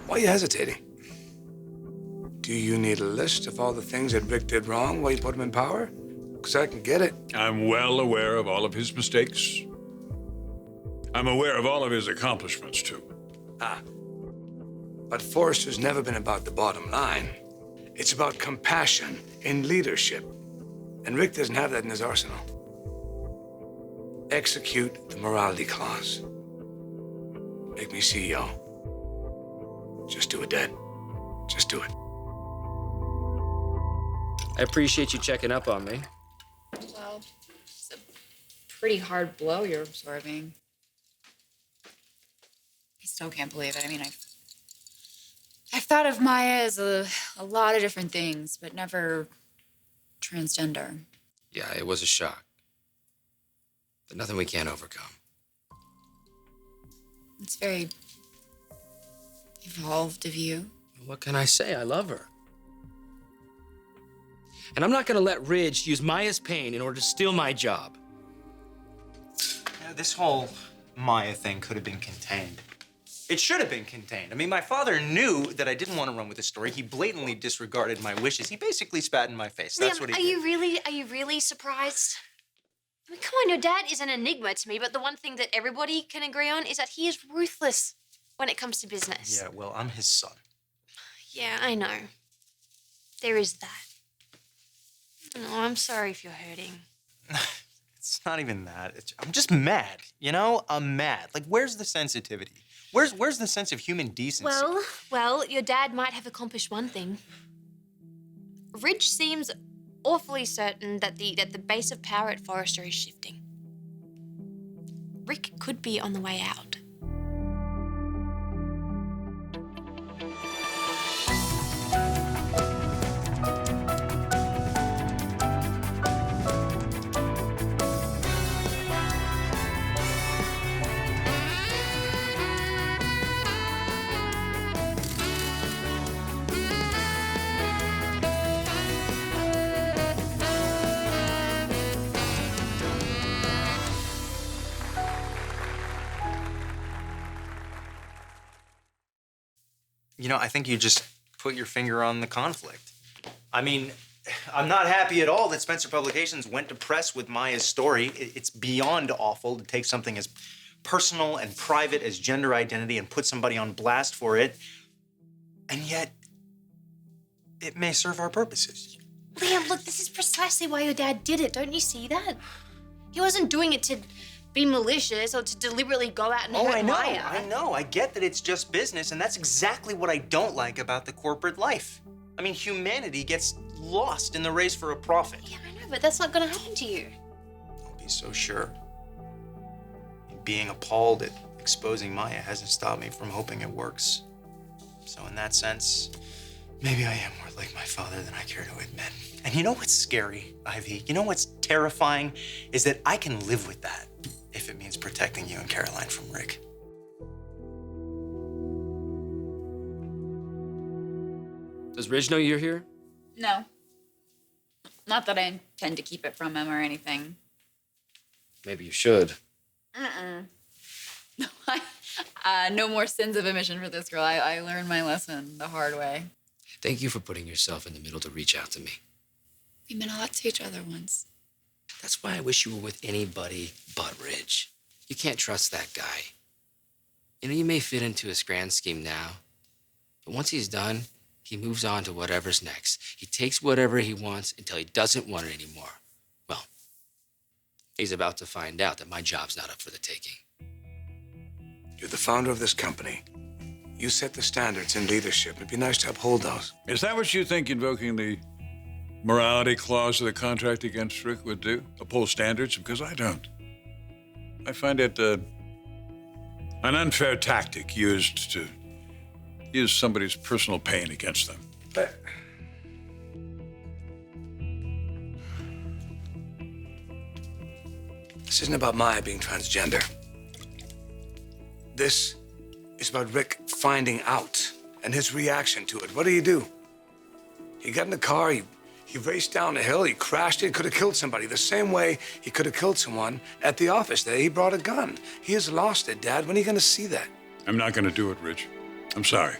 Why are you hesitating? Do you need a list of all the things that Rick did wrong while you put him in power? Because I can get it. I'm well aware of all of his mistakes. I'm aware of all of his accomplishments, too. But Forrester's never been about the bottom line. It's about compassion in leadership. And Rick doesn't have that in his arsenal. Execute the morality clause. Make me CEO. Just do it, Dad. Just do it. I appreciate you checking up on me. Well, it's a pretty hard blow you're absorbing. I still can't believe it. I mean, I've thought of Maya as a lot of different things, but never transgender. Yeah, it was a shock. But nothing we can't overcome. It's very evolved of you. What can I say? I love her. And I'm not gonna let Ridge use Maya's pain in order to steal my job. Yeah, this whole Maya thing could have been contained. It should have been contained. I mean, my father knew that I didn't want to run with the story. He blatantly disregarded my wishes. He basically spat in my face. That's what he did. Are you really surprised? I mean, come on, your dad is an enigma to me, but the one thing that everybody can agree on is that he is ruthless when it comes to business. Yeah, well, I'm his son. Yeah, I know. There is that. No, I'm sorry if you're hurting. It's not even that. I'm just mad, you know? I'm mad. Like, where's the sensitivity? Where's the sense of human decency? Well, your dad might have accomplished one thing. Ridge seems awfully certain that the base of power at Forrester is shifting. Rick could be on the way out. You know, I think you just put your finger on the conflict. I mean, I'm not happy at all that Spencer Publications went to press with Maya's story. It's beyond awful to take something as personal and private as gender identity and put somebody on blast for it. And yet, it may serve our purposes. Liam, look, this is precisely why your dad did it. Don't you see that? He wasn't doing it to be malicious or to deliberately go out and hurt Maya. I know. I get that it's just business, and that's exactly what I don't like about the corporate life. I mean, humanity gets lost in the race for a profit. Yeah, I know, but that's not going to happen to you. Don't be so sure. Being appalled at exposing Maya hasn't stopped me from hoping it works. So in that sense, maybe I am more like my father than I care to admit. And you know what's scary, Ivy? You know what's terrifying? Is that I can live with that if it means protecting you and Caroline from Rick. Does Ridge know you're here? No. Not that I intend to keep it from him or anything. Maybe you should. No, no more sins of omission for this girl. I learned my lesson the hard way. Thank you for putting yourself in the middle to reach out to me. We meant a lot to each other once. That's why I wish you were with anybody but Ridge. You can't trust that guy. You know, you may fit into his grand scheme now, but once he's done, he moves on to whatever's next. He takes whatever he wants until he doesn't want it anymore. Well, he's about to find out that my job's not up for the taking. You're the founder of this company. You set the standards in leadership. It'd be nice to uphold those. Is that what you think invoking the morality clause of the contract against Rick would do? Uphold standards? Because I don't. I find it an unfair tactic used to use somebody's personal pain against them. But this isn't about Maya being transgender. This is about Rick finding out and his reaction to it. What do? He got in the car, he raced down the hill, he crashed it, could have killed somebody. The same way he could have killed someone at the office there. He brought a gun. He has lost it, Dad. When are you going to see that? I'm not going to do it, Rich. I'm sorry.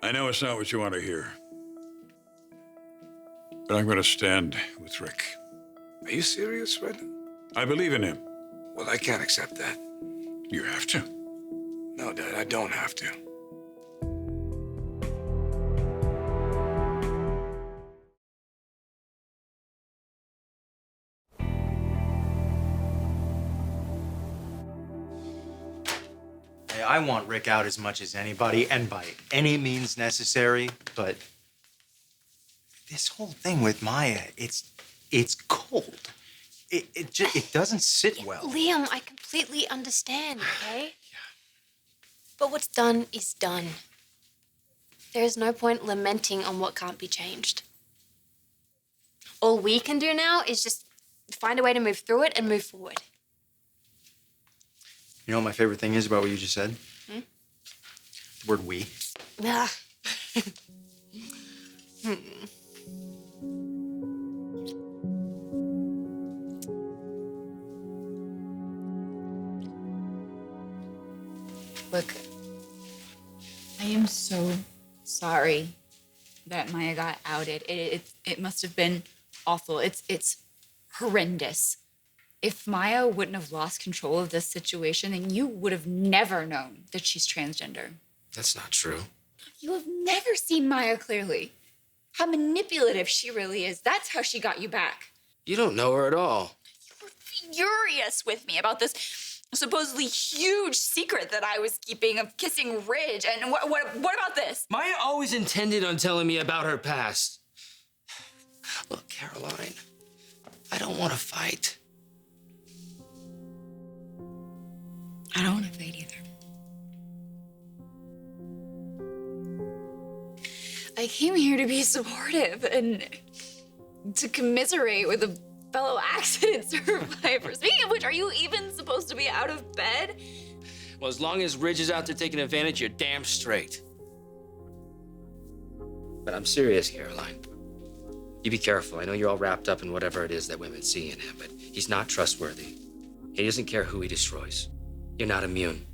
I know it's not what you want to hear, but I'm going to stand with Rick. Are you serious, Red? I believe in him. Well, I can't accept that. You have to. No, Dad, I don't have to. Hey, I want Rick out as much as anybody, and by any means necessary, but this whole thing with Maya, it's cold. It doesn't sit well. Liam, I completely understand, okay? But what's done is done. There is no point lamenting on what can't be changed. All we can do now is just find a way to move through it and move forward. You know what my favorite thing is about what you just said? The word we. Ah. Look, I am so sorry that Maya got outed. It must have been awful. It's horrendous. If Maya wouldn't have lost control of this situation, then you would have never known that she's transgender. That's not true. You have never seen Maya clearly. How manipulative she really is. That's how she got you back. You don't know her at all. You were furious with me about this supposedly huge secret that I was keeping of kissing Ridge. And what about this? Maya always intended on telling me about her past. Look, Caroline, I don't want to fight. I don't want to fight either. I came here to be supportive and to commiserate with a fellow accident survivor. Speaking of which, are you even supposed to be out of bed? Well, as long as Ridge is out there taking advantage, you're damn straight. But I'm serious, Caroline. You be careful. I know you're all wrapped up in whatever it is that women see in him, but he's not trustworthy. He doesn't care who he destroys. You're not immune.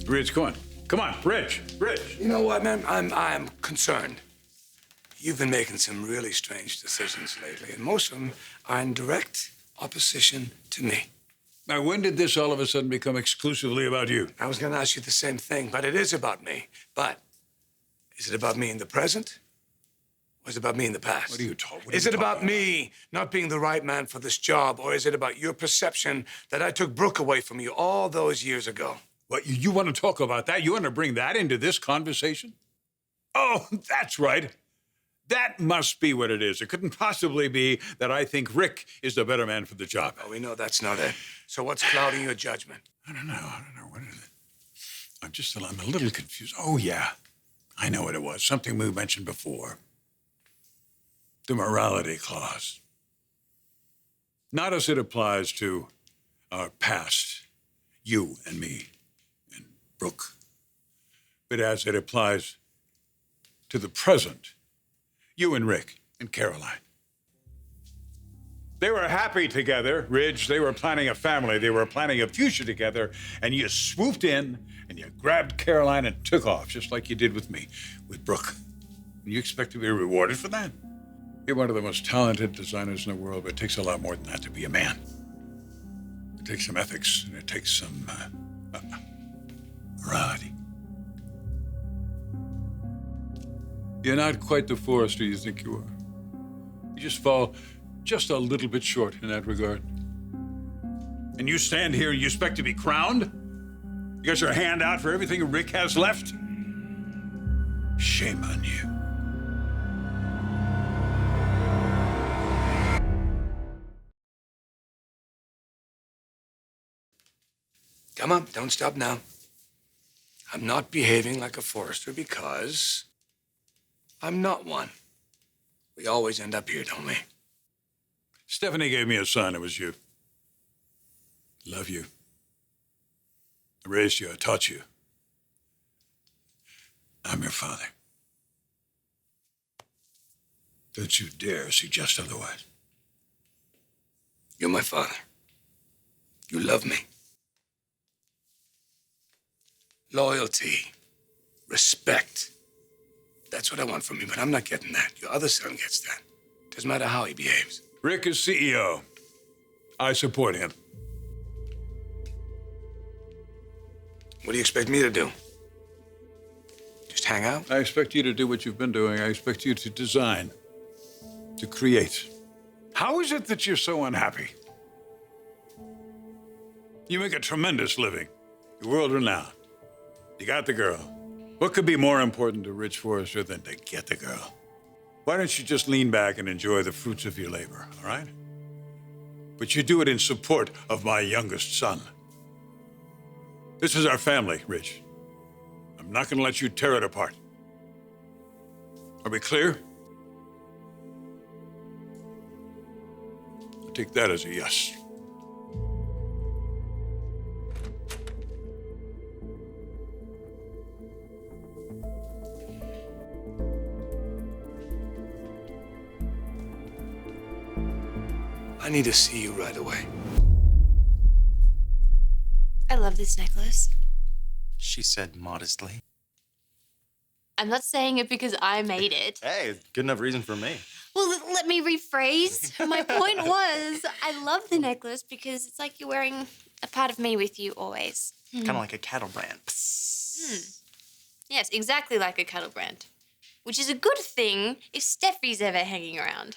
Ridge, come on. Come on, Ridge. You know what, man? I'm concerned. You've been making some really strange decisions lately, and most of them are in direct opposition to me. Now, when did this all of a sudden become exclusively about you? I was going to ask you the same thing, but it is about me. But is it about me in the present? Or is it about me in the past? What are you talking Is it about me not being the right man for this job, or is it about your perception that I took Brooke away from you all those years ago? What, you want to talk about that? You want to bring that into this conversation? Oh, that's right. That must be what it is. It couldn't possibly be that I think Rick is the better man for the job. Oh, we know that's not it. So what's clouding your judgment? I don't know. What is it? I'm a little confused. Oh, yeah. I know what it was. Something we mentioned before. The morality clause. Not as it applies to our past, you and me and Brooke, but as it applies to the present, you and Rick and Caroline. They were happy together, Ridge. They were planning a family. They were planning a future together, and you swooped in and you grabbed Caroline and took off, just like you did with me, with Brooke. And you expect to be rewarded for that? You're one of the most talented designers in the world, but it takes a lot more than that to be a man. It takes some ethics, and it takes some morality. You're not quite the Forrester you think you are. You just fall just a little bit short in that regard. And you stand here and you expect to be crowned? You got your hand out for everything Rick has left? Shame on you. Come on, don't stop now. I'm not behaving like a Forrester because I'm not one. We always end up here, don't we? Stephanie gave me a son. It was you. Love you. I raised you. I taught you. I'm your father. Don't you dare suggest otherwise. You're my father. You love me. loyalty, respect. That's what I want from you, but I'm not getting that. Your other son gets that. Doesn't matter how he behaves. Rick is CEO. I support him. What do you expect me to do? Just hang out? I expect you to do what you've been doing. I expect you to design, to create. How is it that you're so unhappy? You make a tremendous living. You're world-renowned. You got the girl. What could be more important to Rich Forrester than to get the girl? Why don't you just lean back and enjoy the fruits of your labor, all right? But you do it in support of my youngest son. This is our family, Rich. I'm not going to let you tear it apart. Are we clear? I'll take that as a yes. I need to see you right away. I love this necklace. She said modestly. I'm not saying it because I made it. Hey, good enough reason for me. Well, let me rephrase. My point was, I love the necklace because it's like you're wearing a part of me with you always. Kind of like a cattle brand. Yes, exactly like a cattle brand. Which is a good thing if Steffi's ever hanging around.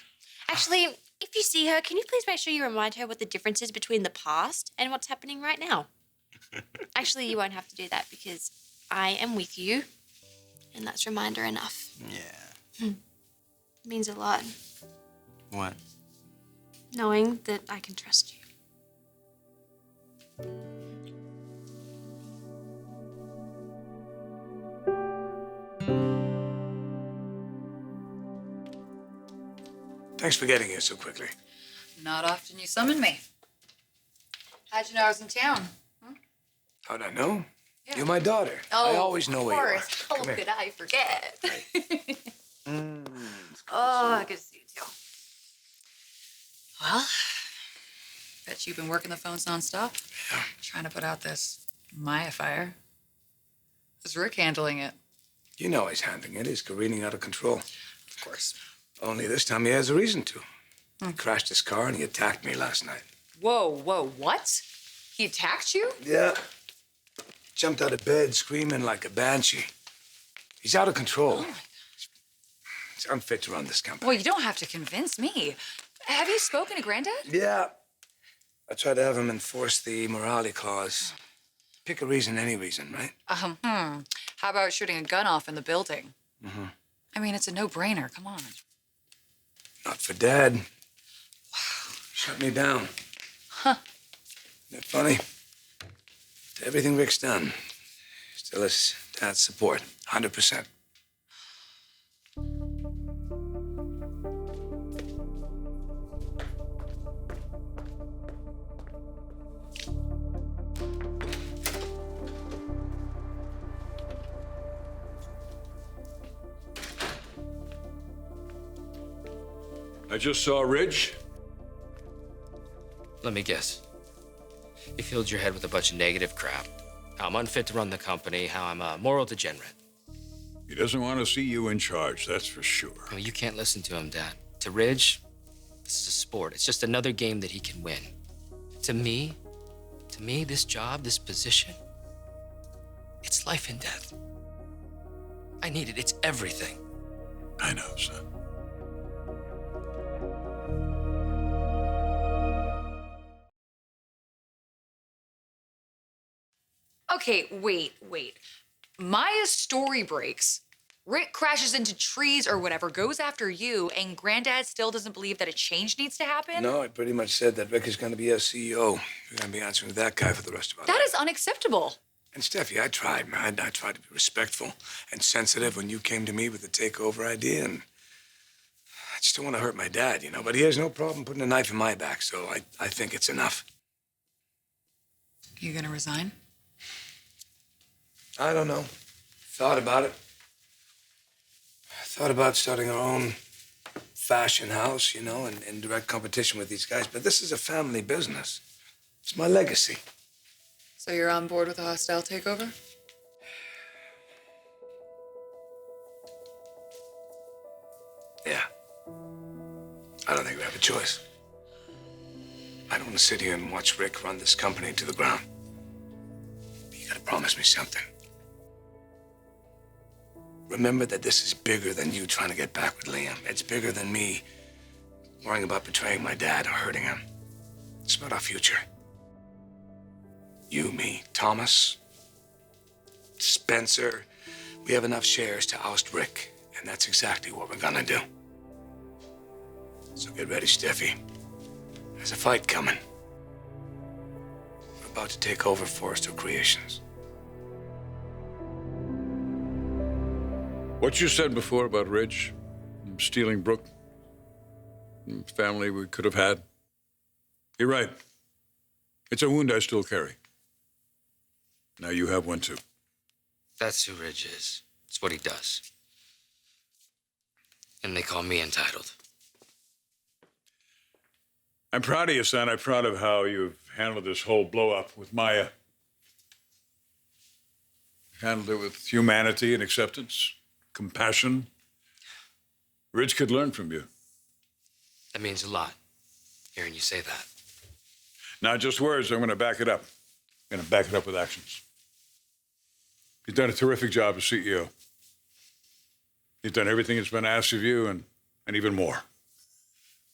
Actually, if you see her, can you please make sure you remind her what the difference is between the past and what's happening right now? Actually, you won't have to do that because I am with you, and that's reminder enough. Yeah. It means a lot, What? knowing that I can trust you. Thanks for getting here so quickly. Not often you summon me. How'd you know I was in town? How'd I know? Yeah. You're my daughter. I always know where you are. Oh, Come here. could I forget? Oh, good to see you too. Well, bet you've been working the phones nonstop. Yeah. Trying to put out this Maya fire. How's Rick handling it? You know he's handling it. He's careening out of control. Of course. Only this time he has a reason to. He crashed his car and he attacked me last night. Whoa, what? He attacked you? Yeah. Jumped out of bed screaming like a banshee. He's out of control. Oh my He's unfit to run this company. Well, you don't have to convince me. Have you spoken to Granddad? Yeah. I tried to have him enforce the morality clause. Pick a reason, any reason, right? How about shooting a gun off in the building? I mean, it's a no-brainer. Come on. Not for Dad. Wow. Shut me down. Huh. Isn't it funny? To everything Rick's done, still has Dad's support, 100%. I just saw Ridge. Let me guess. You filled your head with a bunch of negative crap. How I'm unfit to run the company, how I'm a moral degenerate. He doesn't want to see you in charge, that's for sure. No, you can't listen to him, Dad. To Ridge, this is a sport. It's just another game that he can win. To me, this job, this position, it's life and death. I need it. It's everything. I know, son. Okay, wait. Maya's story breaks. Rick crashes into trees or whatever, goes after you, and Granddad still doesn't believe that a change needs to happen? No, I pretty much said that Rick is going to be our CEO. We're going to be answering to that guy for the rest of our That lives. is unacceptable. And Steffi, I tried, man. I tried to be respectful and sensitive when you came to me with the takeover idea, and I just don't want to hurt my dad, you know. But he has no problem putting a knife in my back, so I think it's enough. You gonna resign? I don't know. Thought about it. Thought about starting our own fashion house, you know, in direct competition with these guys. But this is a family business. It's my legacy. So you're on board with a hostile takeover? I don't think we have a choice. I don't want to sit here and watch Rick run this company to the ground. You gotta promise me something. Remember that this is bigger than you trying to get back with Liam. It's bigger than me worrying about betraying my dad or hurting him. It's about our future. You, me, Thomas, Spencer, we have enough shares to oust Rick, and that's exactly what we're gonna do. So get ready, Steffi. There's a fight coming. We're about to take over Forrester Creations. What you said before about Ridge, stealing Brooke, family we could have had, you're right. It's a wound I still carry. Now you have one too. That's who Ridge is. It's what he does. And they call me entitled. I'm proud of you, son. I'm proud of how you've handled this whole blow-up with Maya. Handled it with humanity and acceptance, compassion. Ridge could learn from you. That means a lot, hearing you say that. Not just words, I'm going to back it up. I'm going to back it up with actions. You've done a terrific job as CEO. You've done everything that's been asked of you and even more.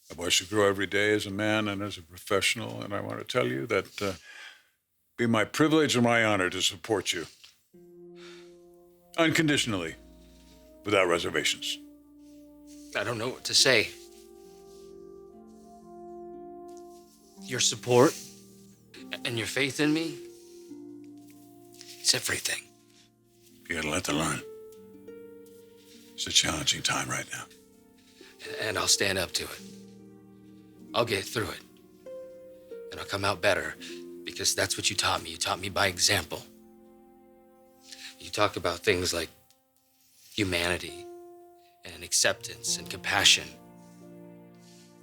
I've watched you grow every day as a man and as a professional, and I want to tell you that it'd be my privilege and my honor to support you. Unconditionally, without reservations. I don't know what to say. Your support and your faith in me, it's everything. You got a lot to learn. It's a challenging time right now. And I'll stand up to it. I'll get through it. And I'll come out better because that's what you taught me. You taught me by example. You talk about things like humanity and acceptance and compassion.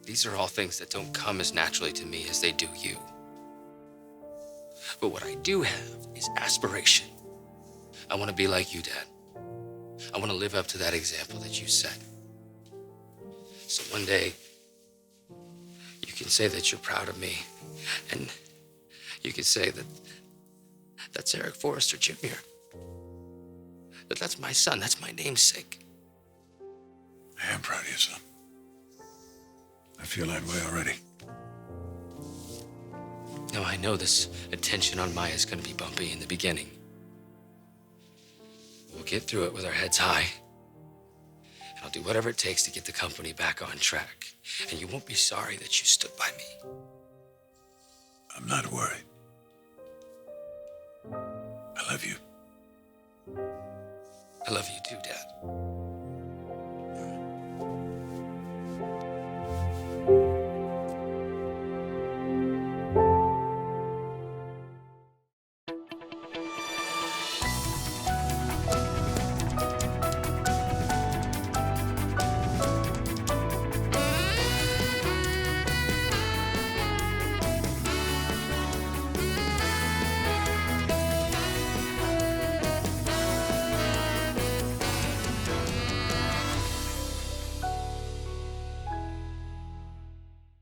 These are all things that don't come as naturally to me as they do you. But what I do have is aspiration. I want to be like you, Dad. I want to live up to that example that you set. So one day, you can say that you're proud of me, and you can say that that's Eric Forrester Jr. That's my son, that's my namesake. I am proud of you, son. I feel that way already. Now, I know this attention on Maya is going to be bumpy in the beginning. We'll get through it with our heads high. And I'll do whatever it takes to get the company back on track. And you won't be sorry that you stood by me. I'm not worried. I love you. I love you too, Dad.